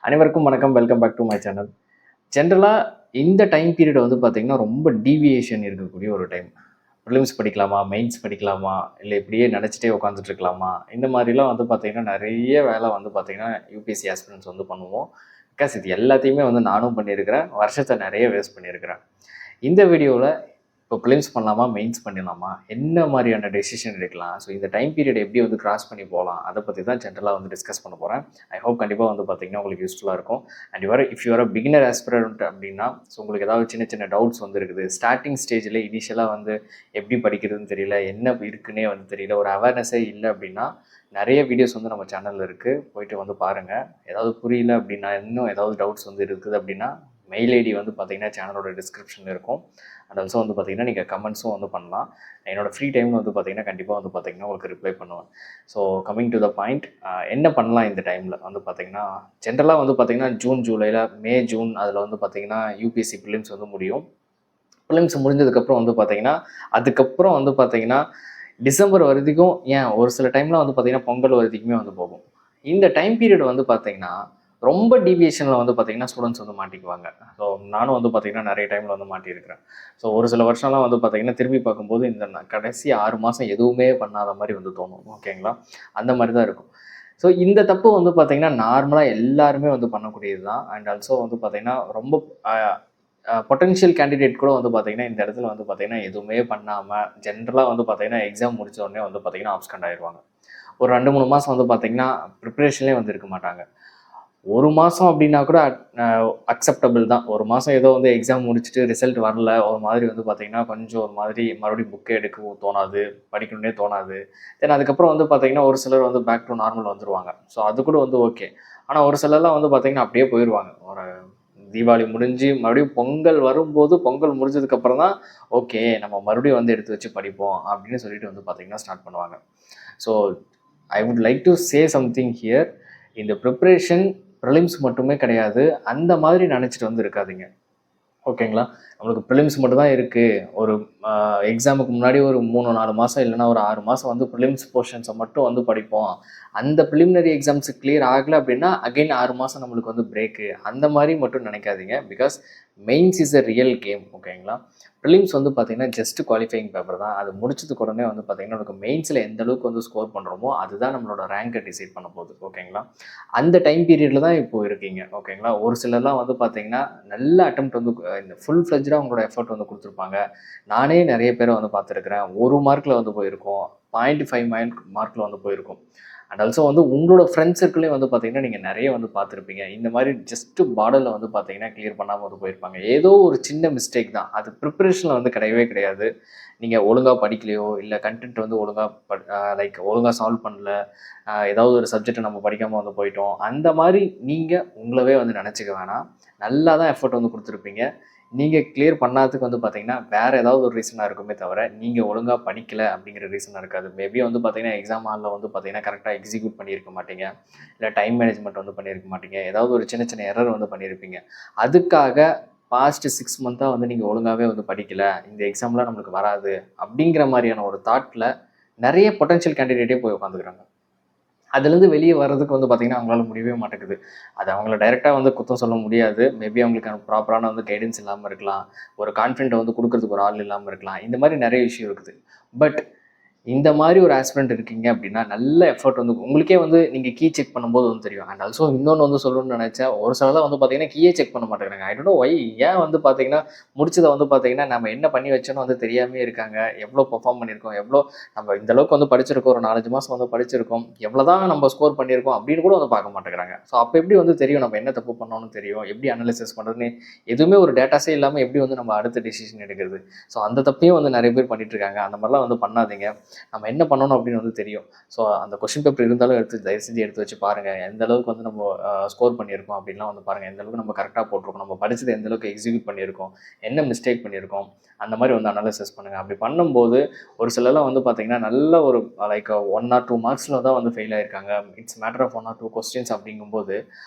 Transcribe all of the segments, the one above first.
அனைவருக்கும் வணக்கம். Welcome back to my channel. ஜென்ரலாக இந்த டைம் பீரியட் வந்து பார்த்தீங்கன்னா, ரொம்ப டீவியேஷன் இருக்கக்கூடிய ஒரு டைம். ப்ரிலிம்ஸ் படிக்கலாமா? மெயின்ஸ் படிக்கலாமா? இல்லை இப்படியே நினச்சிட்டே உட்காந்துட்டு இருக்கலாமா? இந்த மாதிரிலாம் வந்து பார்த்தீங்கன்னா, நிறைய வேலை வந்து பார்த்தீங்கன்னா, யூபிஎஸ்சி ஆஸ்பிரண்ட்ஸ் வந்து பண்ணுவோம். பிகாஸ் இது எல்லாத்தையுமே வந்து நானும் பண்ணியிருக்கிறேன். வருஷத்தை நிறைய வேஸ்ட் பண்ணியிருக்கிறேன். இந்த வீடியோவில் இப்போ ப்ரிலிம்ஸ் பண்ணலாமா? மெயின்ஸ் பண்ணிடலாமா? என்ன மாதிரியான டெசிஷன் எடுக்கலாம்? ஸோ இந்த டைம் பீரியட் எப்படி வந்து கிராஸ் பண்ணி போகலாம்? அதை பற்றி தான் ஜென்ரலாக வந்து டிஸ்கஸ் பண்ண போகிறேன். ஐ ஹோப் கண்டிப்பாக வந்து பார்த்தீங்கன்னா உங்களுக்கு யூஸ்ஃபுல்லாக இருக்கும். And if you're beginner aspirant அப்படின்னா, ஸோ உங்களுக்கு ஏதாவது சின்ன சின்ன டவுட்ஸ் வந்து இருக்குது, ஸ்டார்டிங் ஸ்டேஜில் இனிஷியலாக வந்து எப்படி படிக்கிறதுன்னு தெரியல, என்ன இருக்குன்னே வந்து தெரியல, ஒரு அவேர்னஸே இல்லை அப்படின்னா, நிறைய வீடியோஸ் வந்து நம்ம சேனலில் இருக்குது, போயிட்டு வந்து பாருங்கள். ஏதாவது புரியல அப்படின்னா, இன்னும் ஏதாவது டவுட்ஸ் வந்து இருக்குது அப்படின்னா, மெயில் ஐடி வந்து பார்த்தீங்கன்னா சேனலோட டிஸ்கிரிப்ஷனில் இருக்கும். அண்ட் ஆல்சோ வந்து பார்த்தீங்கன்னா நீங்கள் கமெண்ட்ஸும் வந்து பண்ணலாம். என்னோடய ஃப்ரீ டைமில் வந்து பார்த்தீங்கன்னா கண்டிப்பாக வந்து பார்த்தீங்கன்னா உங்களுக்கு ரிப்ளை பண்ணுவேன். So coming to the point, என்ன பண்ணலாம் இந்த டைமில் வந்து பார்த்தீங்கன்னா, ஜென்ரலாக வந்து பார்த்தீங்கன்னா ஜூன் ஜூலையில் ஜூன் அதில் வந்து பார்த்தீங்கன்னா யூபிஎஸ்சி ப்ரிலிம்ஸ் வந்து முடியும். ப்ரிலிம்ஸ் முடிஞ்சதுக்கப்புறம் வந்து பார்த்தீங்கன்னா, அதுக்கப்புறம் வந்து பார்த்தீங்கன்னா டிசம்பர் வரைக்கும், ஏன் ஒரு சில டைமில் வந்து பார்த்தீங்கன்னா பொங்கல் வரைக்குமே வந்து போகும். இந்த டைம் பீரியட் வந்து பார்த்தீங்கன்னா ரொம்ப டீவியேஷனில் வந்து பார்த்தீங்கன்னா ஸ்டூடெண்ட்ஸ் வந்து மாட்டிக்குவாங்க. ஸோ நானும் வந்து பார்த்தீங்கன்னா நிறைய டைமில் வந்து மாட்டியிருக்கிறேன். ஸோ ஒரு சில வருஷம்லாம் வந்து பார்த்தீங்கன்னா திரும்பி பார்க்கும்போது இந்த கடைசி 6 மாதம் எதுவுமே பண்ணாத மாதிரி வந்து தோணும். ஓகேங்களா? அந்த மாதிரி தான் இருக்கும். ஸோ இந்த தப்பு வந்து பார்த்தீங்கன்னா நார்மலாக எல்லாருமே வந்து பண்ணக்கூடியது தான். அண்ட் ஆல்சோ வந்து பார்த்தீங்கன்னா ரொம்ப பொட்டன்ஷியல் கேண்டிடேட் கூட வந்து பார்த்தீங்கன்னா இந்த இடத்துல வந்து பார்த்தீங்கன்னா எதுவுமே பண்ணாமல் ஜென்ரலாக வந்து பார்த்தீங்கன்னா எக்ஸாம் முடிச்ச உடனே வந்து பார்த்தீங்கன்னா ஆப்ஸ்கண்ட் ஆயிடுவாங்க. ஒரு 2-3 மாதம் வந்து பார்த்தீங்கன்னா ப்ரிப்ரேஷன்லேயே வந்து இருக்க மாட்டாங்க. 1 மாதம் அப்படின்னா கூட அக்செப்டபிள் தான். 1 மாதம் ஏதோ வந்து எக்ஸாம் முடிச்சுட்டு ரிசல்ட் வரல, ஒரு மாதிரி வந்து பார்த்தீங்கன்னா கொஞ்சம் ஒரு மாதிரி மறுபடியும் புக்கே எடுக்கவும் தோணாது, படிக்கணுன்னே தோணாது. தென் அதுக்கப்புறம் வந்து பார்த்தீங்கன்னா ஒரு சிலர் வந்து பேக் டு நார்மல் வந்துருவாங்க. ஸோ அது கூட வந்து ஓகே. ஆனால் ஒரு சிலர்லாம் வந்து பார்த்தீங்கன்னா அப்படியே போயிடுவாங்க. ஒரு தீபாவளி முடிஞ்சு மறுபடியும் பொங்கல் வரும்போது, பொங்கல் முடிஞ்சதுக்கப்புறம் தான் ஓகே நம்ம மறுபடியும் வந்து எடுத்து வச்சு படிப்போம் அப்படின்னு சொல்லிட்டு வந்து பார்த்தீங்கன்னா ஸ்டார்ட் பண்ணுவாங்க. So I would like to say something here. இந்த ப்ரிப்ரேஷன் ப்ரிலிம்ஸ் மட்டுமே கிடையாது. அந்த மாதிரி நினச்சிட்டு வந்து இருக்காதீங்க. ஓகேங்களா? நம்மளுக்கு ப்ரிலிம்ஸ் மட்டும் தான் இருக்குது. ஒரு எக்ஸாமுக்கு முன்னாடி ஒரு 3-4 மாதம் இல்லைனா ஒரு 6 மாதம் வந்து ப்ரிலிம்ஸ் போர்ஷன்ஸை மட்டும் வந்து படிப்போம். அந்த ப்ரிலிமினரி எக்ஸாம்ஸு கிளியர் ஆகலை அப்படின்னா அகைன் 6 மாதம் நம்மளுக்கு வந்து பிரேக்கு. அந்த மாதிரி மட்டும் நினைக்காதீங்க. Because mains is a real game. ஓகேங்களா? ப்ரிலிம்ஸ் வந்து பார்த்தீங்கன்னா ஜஸ்ட் குவாலிஃபையிங் பேப்பர் தான். அது முடிச்சதுக்கு உடனே வந்து பார்த்தீங்கன்னா நமக்கு மெயின்ஸில் எந்த அளவுக்கு வந்து ஸ்கோர் பண்ணுறோமோ அதுதான் நம்மளோட ரேங்கை டிசைட் பண்ண போகுது. ஓகேங்களா? அந்த டைம் பீரியடில் தான் இப்போ இருக்கீங்க. ஓகேங்களா? ஒரு சிலர்லாம் வந்து பார்த்தீங்கன்னா நல்ல அட்டெம்ப்ட் வந்து இந்த ஃபுல் ஃப்ளெஜ்டாக அவங்களோட எஃபர்ட் வந்து கொடுத்துருப்பாங்க. நானே நிறைய பேரை வந்து பார்த்துருக்குறேன். 1 மார்க்கில் வந்து போயிருக்கோம், 0.5 மார்க்கில் வந்து போயிருக்கும். அண்ட் ஆல்சோ வந்து உங்களோட ஃப்ரெண்ட்ஸ் சர்க்கிளையும் வந்து பார்த்தீங்கன்னா நீங்கள் நிறைய வந்து பார்த்துருப்பீங்க. இந்த மாதிரி ஜஸ்ட்டு பார்டரில் வந்து பார்த்தீங்கன்னா கிளியர் பண்ணாமல் வந்து போயிருப்பாங்க. ஏதோ ஒரு சின்ன மிஸ்டேக் தான், அது ப்ரிப்பரேஷனில் வந்து கிடையவே கிடையாது. நீங்கள் ஒழுங்காக படிக்கலையோ, இல்லை கண்டென்ட் வந்து ஒழுங்காக சால்வ் பண்ணல, ஏதாவது ஒரு சப்ஜெக்டை நம்ம படிக்காமல் வந்து போயிட்டோம், அந்த மாதிரி நீங்கள் உங்களவே வந்து நினச்சிக்க வேணாம். நல்லா தான் எஃபர்ட் வந்து கொடுத்துருப்பீங்க. நீங்கள் கிளியர் பண்ணாததுக்கு வந்து பார்த்தீங்கன்னா வேறு ஏதாவது ஒரு ரீசனாக இருக்குமே தவிர நீங்கள் ஒழுங்காக படிக்கலை அப்படிங்கிற ரீசனாக இருக்காது. மேபி வந்து பார்த்தீங்கன்னா எக்ஸாம் ஹாலில் வந்து பார்த்தீங்கன்னா கரெக்டாக எக்ஸிக்யூட் பண்ணியிருக்க மாட்டீங்க, இல்லை டைம் மேனேஜ்மெண்ட் வந்து பண்ணியிருக்க மாட்டீங்க, ஏதாவது ஒரு சின்ன சின்ன எரர் வந்து பண்ணியிருப்பீங்க. அதுக்காக பாஸ்ட் 6 மந்த்தாக வந்து நீங்கள் ஒழுங்காகவே வந்து படிக்கலை, இந்த எக்ஸாம்லாம் நம்மளுக்கு வராது அப்படிங்கிற மாதிரியான ஒரு தாட்டில் நிறைய பொட்டன்ஷியல் கேண்டிடேட்டே போய் உட்காந்துக்கிறாங்க. அதுலேருந்து வெளியே வர்றதுக்கு வந்து பார்த்திங்கன்னா அவங்களால முடியவே மாட்டேங்குது. அது அவங்கள டைரெக்டாக வந்து குத்தம் சொல்ல முடியாது. மேபி அவங்களுக்கான ப்ராப்பரான வந்து கைடன்ஸ் இல்லாமல் இருக்கலாம், ஒரு கான்ஃபிடென்ட்டை வந்து கொடுக்கறதுக்கு ஒரு ஆள் இல்லாமல் இருக்கலாம். இந்த மாதிரி நிறைய இஷ்யூ இருக்குது. பட் இந்த மாதிரி ஒரு ஆஸ்பிரண்ட் இருக்கீங்க அப்படின்னா நல்ல எஃபர்ட் வந்து உங்களுக்கே வந்து நீங்கள் கீ செக் பண்ணும்போது வந்து தெரியும். அண்ட் ஆல்சோ இன்னொன்று வந்து சொல்லணும்னு நினச்சேன், ஒரு சிலதான் வந்து பார்த்தீங்கன்னா கீயே செக் பண்ண மாட்டேங்கிறாங்க. I don't know Y. ஏன் வந்து பார்த்தீங்கன்னா முடிச்சதை வந்து பார்த்தீங்கன்னா நம்ம என்ன பண்ணி வச்சோன்னு வந்து தெரியாமே இருக்காங்க. எவ்வளோ பெர்ஃபார்ம் பண்ணியிருக்கோம், எவ்வளோ நம்ம இந்த அளவுக்கு வந்து படிச்சிருக்கோம், ஒரு 4-5 மாதம் வந்து படிச்சிருக்கோம், எவ்வளோ தான் நம்ம ஸ்கோர் பண்ணியிருக்கோம் அப்படின்னு கூட வந்து பார்க்க மாட்டேங்கிறாங்க. ஸோ அப்போ எப்படி வந்து தெரியும் நம்ம என்ன தப்பு பண்ணோன்னு தெரியும், எப்படி அனலைசிஸ் பண்ணுறதுன்னு எதுவுமே ஒரு டேட்டாஸே இல்லாமல் எப்படி வந்து நம்ம அடுத்த டிசிஷன் எடுக்கிறது. ஸோ அந்த தப்பையும் வந்து நிறைய பேர் பண்ணிட்டு இருக்காங்க. அந்த மாதிரிலாம் வந்து பண்ணாதீங்க. நம்ம என்ன பண்ணணும் அப்படின்னு வந்து தெரியும். ஸோ அந்த கொஸ்டின் பேப்பர் இருந்தாலும் தயவு செஞ்சு எடுத்து வச்சு பாருங்கள். எந்த அளவுக்கு வந்து நம்ம ஸ்கோர் பண்ணியிருக்கோம் அப்படின்லாம் வந்து பாருங்கள். எந்த அளவுக்கு நம்ம கரெக்டாக போட்டிருக்கோம், நம்ம படித்தது எந்த அளவுக்கு எக்ஸிக்யூட் பண்ணியிருக்கோம், என்ன மிஸ்டேக் பண்ணியிருக்கோம், அந்த மாதிரி வந்து அனலைசிஸ் பண்ணுங்கள். அப்படி பண்ணும்போது ஒரு சிலர்லாம் வந்து பார்த்தீங்கன்னா நல்ல ஒரு 1 or 2 மார்க்ஸில் தான் வந்து ஃபெயில் ஆகிருக்காங்க. It's matter of 1 or 2 questions அப்படிங்கும்போது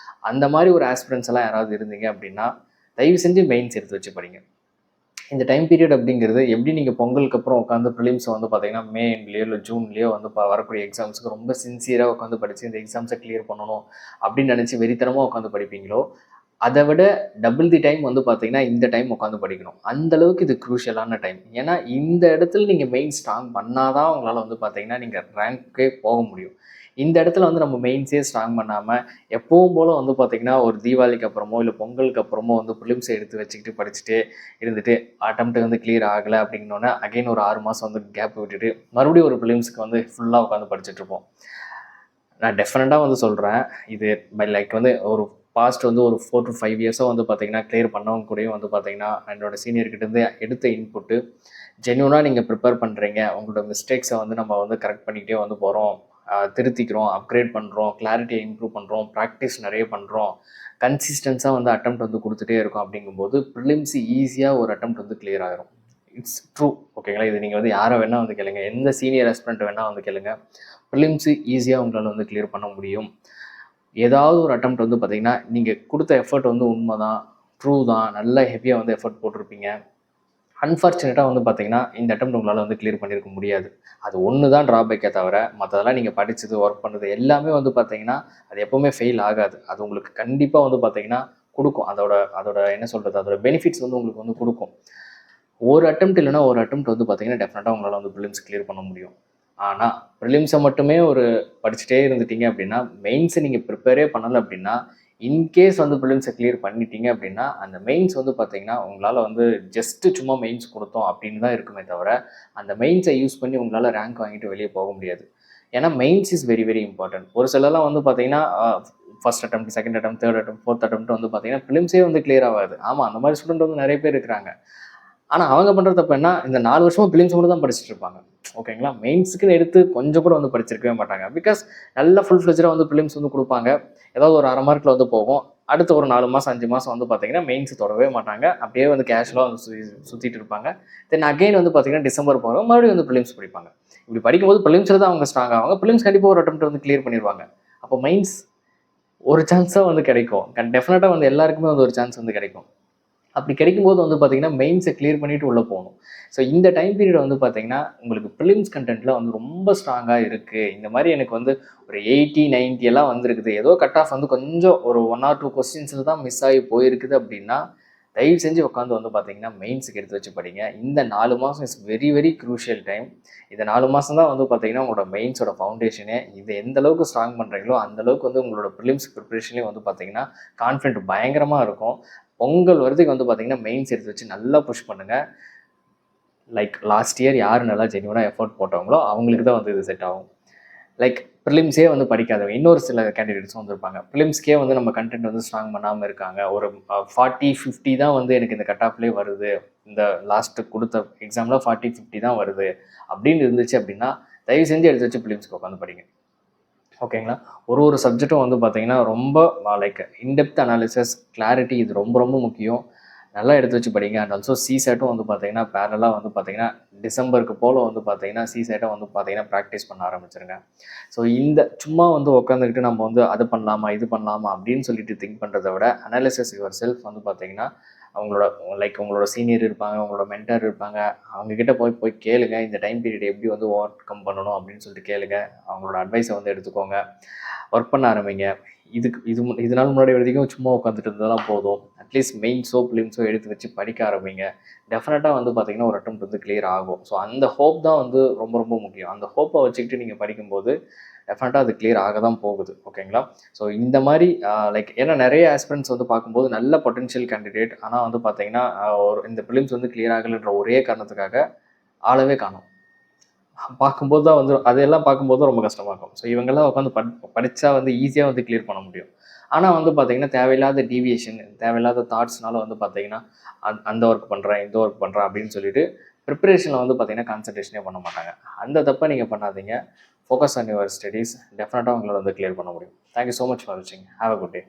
அந்த மாதிரி ஒரு ஆஸ்பிரன்ஸ் எல்லாம் யாராவது இருந்தீங்க அப்படின்னா தயவு செஞ்சு மெயின்ஸ் எடுத்து வச்சு படிங்க. இந்த டைம் பீரியட் அப்படிங்கிறது எப்படி நீங்கள் பொங்கலுக்கு அப்புறம் உட்காந்து ப்ரிலிம்ஸை வந்து பார்த்தீங்கன்னா மே எண்ட்லேயோ இல்லை ஜூன்லேயோ வந்து வரக்கூடிய எக்ஸாம்ஸுக்கு ரொம்ப சின்சியராக உட்காந்து படித்து இந்த எக்ஸாம்ஸை கிளியர் பண்ணணும் அப்படின்னு நினச்சி வெறித்தனமாக உட்காந்து படிப்பீங்களோ அதை விட டபுள் தி டைம் வந்து பார்த்தீங்கன்னா இந்த டைம் உட்காந்து படிக்கணும். அந்த அளவுக்கு இது க்ரூஷியலான டைம். ஏன்னா இந்த இடத்துல நீங்கள் மெயின் ஸ்ட்ராங் பண்ணாதான் உங்களால் வந்து பார்த்தீங்கன்னா நீங்கள் ரேங்க்கே போக முடியும். இந்த இடத்துல வந்து நம்ம மெயின்ஸே ஸ்ட்ராங் பண்ணாமல் எப்பவும் போல் வந்து பார்த்திங்கன்னா ஒரு தீபாவளிக்கு அப்புறமோ இல்லை பொங்கலுக்கு அப்புறமோ வந்து ப்ரிலிம்ஸை எடுத்து வச்சுக்கிட்டு படிச்சுட்டே இருந்துட்டு அட்டம்ப்ட் வந்து கிளியர் ஆகலை அப்படின்னோடனே அகைன் ஒரு 6 மாதம் வந்து கேப் விட்டுட்டு மறுபடியும் ஒரு ப்ரிலிம்ஸுக்கு வந்து ஃபுல்லாக உட்காந்து படிச்சுட்ருப்போம். நான் டெஃபினட்டாக வந்து சொல்கிறேன், இது லைக் வந்து ஒரு பாஸ்ட் வந்து ஒரு 4 to 5 இயர்ஸாக வந்து பார்த்திங்கன்னா கிளியர் பண்ணவங்க கூடயும் வந்து பார்த்திங்கன்னா என்னோட சீனியர்கிட்டேருந்து எடுத்த இன்புட்டு ஜென்யூனாக நீங்கள் ப்ரிப்பேர் பண்ணுறீங்க, உங்களோட மிஸ்டேக்ஸை வந்து நம்ம வந்து கரெக்ட் பண்ணிக்கிட்டே வந்து போகிறோம், திருத்திக்கிறோம், அப்கிரேட் பண்ணுறோம், கிளாரிட்டியை இம்ப்ரூவ் பண்ணுறோம், ப்ராக்டிஸ் நிறைய பண்ணுறோம், கன்சிஸ்டன்ஸாக வந்து அட்டெம்ப்ட் வந்து கொடுத்துட்டே இருக்கும். அப்படிங்கும்போது ப்ரிலிம்ஸ் ஈஸியாக ஒரு அட்டெம்ப்ட் வந்து கிளியர் ஆகிரும். It's true. ஓகேங்களா? இது நீங்கள் வந்து யாரை வேணால் வந்து கேளுங்க, எந்த சீனியர் ஆஸ்பிரண்ட் வேணால் வந்து கேளுங்க, ப்ரிலிம்ஸு ஈஸியாக உங்களால் வந்து கிளியர் பண்ண முடியும். ஏதாவது ஒரு அட்டெம்ப்ட் வந்து பார்த்திங்கன்னா நீங்கள் கொடுத்த எஃபர்ட் வந்து உண்மை தான், ட்ரூ தான், நல்லா ஹெவியாக வந்து எஃபர்ட் போட்டிருப்பீங்க. அன்ஃபார்ச்சுனேட்டாக வந்து பார்த்திங்கன்னா இந்த அட்டெம்ப்ட் உங்களால் வந்து கிளியர் பண்ணியிருக்க முடியாது. அது ஒன்று தான் ட்ராபேக்கே தவிர மற்றதெல்லாம் நீங்கள் படித்தது, ஒர்க் பண்ணது எல்லாமே வந்து பார்த்திங்கன்னா அது எப்போவுமே ஃபெயில் ஆகாது. அது உங்களுக்கு கண்டிப்பாக வந்து பார்த்திங்கன்னா கொடுக்கும். அதோட என்ன சொல்கிறது, அதோட பெனிஃபிட்ஸ் வந்து உங்களுக்கு வந்து கொடுக்கும். ஒரு அட்டெம்ப்ட் இல்லைனா ஒரு அட்டெம்ப்ட் வந்து பார்த்திங்கன்னா டெஃபினட்டாக உங்களால் வந்து ப்ரிலிம்ஸ் கிளியர் பண்ண முடியும். ஆனால் ப்ரிலிம்ஸை மட்டுமே படிச்சுட்டே இருந்துட்டீங்க அப்படின்னா, மெயின்ஸை நீங்கள் ப்ரிப்பேரே பண்ணலை அப்படின்னா, இன்கேஸ் வந்து ப்ரிலிம்ஸை கிளியர் பண்ணிட்டீங்க அப்படின்னா அந்த மெயின்ஸ் வந்து பார்த்தீங்கன்னா உங்களால் வந்து ஜஸ்ட்டு சும்மா மெயின்ஸ் கொடுத்தோம் அப்படின்னு தான் இருக்குமே தவிர அந்த மெயின்ஸை யூஸ் பண்ணி உங்களால் ரேங்க் வாங்கிட்டு வெளியே போக முடியாது. ஏன்னா mains is very very important. ஒரு சிலர்லாம் வந்து பார்த்தீங்கன்னா first attempt, second attempt, third attempt, fourth attempt வந்து பார்த்தீங்கன்னா ப்ரிலிம்ஸே வந்து கிளியர் ஆகாது. ஆமாம், அந்த மாதிரி ஸ்டூடெண்ட் வந்து நிறைய பேர் இருக்கிறாங்க. ஆனால் அவங்க பண்ணுறது தப்பு என்ன, இந்த 4 வருஷமாக ப்ரிலிம்ஸ் மட்டும் தான் படிச்சுட்டு இருப்பாங்க. ஓகேங்களா? மெயின்ஸுக்குன்னு எடுத்து கொஞ்சம் கூட வந்து படிச்சிருக்கவே மாட்டாங்க. பிகாஸ் நல்லா ஃபுல் ஃப்ளெஜ்டாக வந்து ப்ரிலிம்ஸ் வந்து கொடுப்பாங்க, ஏதாவது ஒரு 1/2 மார்க்கில் வந்து போகும். அடுத்த ஒரு 4 மாதம் 5 மாதம் வந்து பார்த்தீங்கன்னா மெயின்ஸ் தொடவே மாட்டாங்க, அப்படியே வந்து கேஷுவலாக வந்து சுற்றிட்டு இருப்பாங்க. தென் அகைன் வந்து பார்த்தீங்கன்னா டிசம்பர் போகிறோம், மறுபடியும் வந்து ப்ரிலிம்ஸ் படிப்பாங்க. இப்படி படிக்கும்போது ப்ரிலிம்ஸில் தான் அவங்க ஸ்ட்ராங் ஆவாங்க. ப்ரிலிம்ஸ் கண்டிப்பாக ஒரு அட்டெம்ப்ட் வந்து கிளியர் பண்ணிடுவாங்க. அப்போ மெயின்ஸ் ஒரு சான்ஸாக வந்து கிடைக்கும். டெஃபினட்டாக வந்து எல்லாருக்குமே வந்து ஒரு சான்ஸ் வந்து கிடைக்கும். அப்படி கிடைக்கும்போது வந்து பார்த்தீங்கன்னா மெயின்ஸை கிளியர் பண்ணிவிட்டு உள்ளே போகணும். ஸோ இந்த டைம் பீரியட் வந்து பார்த்தீங்கன்னா உங்களுக்கு ப்ரிலிம்ஸ் கண்டென்ட்டில் வந்து ரொம்ப ஸ்ட்ராங்காக இருக்குது. இந்த மாதிரி எனக்கு வந்து ஒரு 80, 90 எல்லாம் வந்திருக்குது, ஏதோ கட் ஆஃப் வந்து கொஞ்சம் ஒரு 1 or 2 கொஸ்டின்ஸில் தான் மிஸ் ஆகி போயிருக்குது அப்படின்னா தயவு செஞ்சு உட்காந்து வந்து பார்த்தீங்கன்னா மெயின்ஸுக்கு எடுத்து வச்சு படிங்க. இந்த 4 மாதம் is very very crucial time. இந்த 4 மாதம் தான் வந்து பார்த்தீங்கன்னா உங்களோட மெயின்ஸோட ஃபவுண்டேஷனே. இது எந்த அளவுக்கு ஸ்ட்ராங் பண்ணுறீங்களோ அந்தளவுக்கு வந்து உங்களோட ப்ரிலிம்ஸ் ப்ரிப்பரேஷன்லேயும் வந்து பார்த்தீங்கன்னா கான்ஃபிடென்ட் பயங்கரமாக இருக்கும். பொங்கல் வரதுக்கு வந்து பார்த்தீங்கன்னா மெயின்ஸ் எடுத்து வச்சு நல்லா புஷ் பண்ணுங்கள். லைக் லாஸ்ட் இயர் யார் நல்லா ஜென்யூனாக எஃபோர்ட் போட்டவங்களோ அவங்களுக்கு தான் வந்து இது செட் ஆகும். லைக் ப்ரிலிம்ஸே வந்து படிக்காதவங்க இன்னொரு சில கேண்டிடேட்ஸும் வந்துருப்பாங்க. ப்ரிலிம்ஸ்க்கே வந்து நம்ம கண்டென்ட் வந்து ஸ்ட்ராங் பண்ணாமல் இருக்காங்க. ஒரு 40, 50 தான் வந்து எனக்கு இந்த கட் ஆஃப்லேயே வருது, இந்த லாஸ்ட்டு கொடுத்த எக்ஸாமில் 40, 50 தான் வருது அப்படின்னு இருந்துச்சு அப்படின்னா தயவு செஞ்சு எடுத்து வச்சு ப்ரிலிம்ஸ்க்கு உட்காந்து படிங்க. ஓகேங்களா? ஒரு சப்ஜெக்ட்டும் வந்து பார்த்தீங்கன்னா ரொம்ப லைக் இன்டெப்த் அனாலிசிஸ், கிளாரிட்டி இது ரொம்ப ரொம்ப முக்கியம். நல்லா எடுத்து வச்சு படிங்க. அண்ட் ஆல்சோ சிசேட்டும் வந்து பார்த்தீங்கன்னா பேரலாக வந்து பார்த்தீங்கன்னா டிசம்பருக்கு போல் வந்து பார்த்தீங்கன்னா சிசேட்டை வந்து பார்த்தீங்கன்னா ப்ராக்டிஸ் பண்ண ஆரம்பிச்சிருங்க. ஸோ இந்த சும்மா வந்து உட்காந்துக்கிட்டு நம்ம வந்து அது பண்ணலாமா இது பண்ணலாமா அப்படின்னு சொல்லிட்டு திங்க் பண்ணுறத விட அனாலிசிஸ் யுவர் செல்ஃப் வந்து பார்த்தீங்கன்னா அவங்களோட லைக் உங்களோட சீனியர் இருப்பாங்க, உங்களோட மென்டர் இருப்பாங்க, அவங்கக்கிட்ட போய் கேளுங்க, இந்த டைம் பீரியட் எப்படி வந்து ஓவர் கம் பண்ணணும் அப்படின்னு சொல்லிட்டு கேளுங்க. அவங்களோட அட்வைஸை வந்து எடுத்துக்கோங்க, ஒர்க் பண்ண ஆரம்பிங்க. இதனால முன்னாடி வரைக்கும் சும்மா உட்காந்துட்டு இருந்ததெல்லாம் போதும். அட்லீஸ்ட் மெயின்ஸோ ப்ரிலிம்ஸோ எடுத்து வச்சு படிக்க ஆரம்பிங்க. டெஃபினட்டாக வந்து பார்த்தீங்கன்னா ஒரு அட்டெம்ப்ட் வந்து கிளியர் ஆகும். ஸோ அந்த ஹோப் தான் வந்து ரொம்ப ரொம்ப முக்கியம். அந்த ஹோப்பை வச்சுக்கிட்டு நீங்கள் படிக்கும்போது டெஃபினட்டாக அது கிளியர் ஆக தான் போகுது. ஓகேங்களா? ஸோ இந்த மாதிரி லைக் ஏன்னா நிறைய ஆஸ்பிரண்ட்ஸ் வந்து பார்க்கும்போது நல்ல பொட்டென்ஷியல் கேண்டிடேட், ஆனால் வந்து பார்த்தீங்கன்னா ஒரு இந்த ப்ரிலிம்ஸ் வந்து கிளியர் ஆகலைன்ற ஒரே காரணத்துக்காக ஆளவே காணும். பார்க்கும்போது தான் வந்து அதெல்லாம் பார்க்கும்போது ரொம்ப கஷ்டமாக இருக்கும். ஸோ இவங்கெல்லாம் உட்காந்து படித்தா வந்து ஈஸியாக வந்து கிளியர் பண்ண முடியும். ஆனால் வந்து பார்த்தீங்கன்னா தேவையில்லாத டீவியேஷன், தேவையில்லாத தாட்ஸ்னால வந்து பார்த்தீங்கன்னா அந்த ஒர்க் பண்ணுறேன், இந்த ஒர்க் பண்ணுறேன் அப்படின்னு சொல்லிட்டு ப்ரிப்பரேஷனில் வந்து பார்த்தீங்கன்னா கான்சன்ட்ரேஷனே பண்ண மாட்டாங்க. அந்த தப்பை நீங்கள் பண்ணாதீங்க. Focus on your studies. டெஃபினட்டாக உங்களால் வந்து கிளியர் பண்ண முடியும். தேங்க்யூ ஸோ மச் ஃபார் வாட்சிங். Have a good day.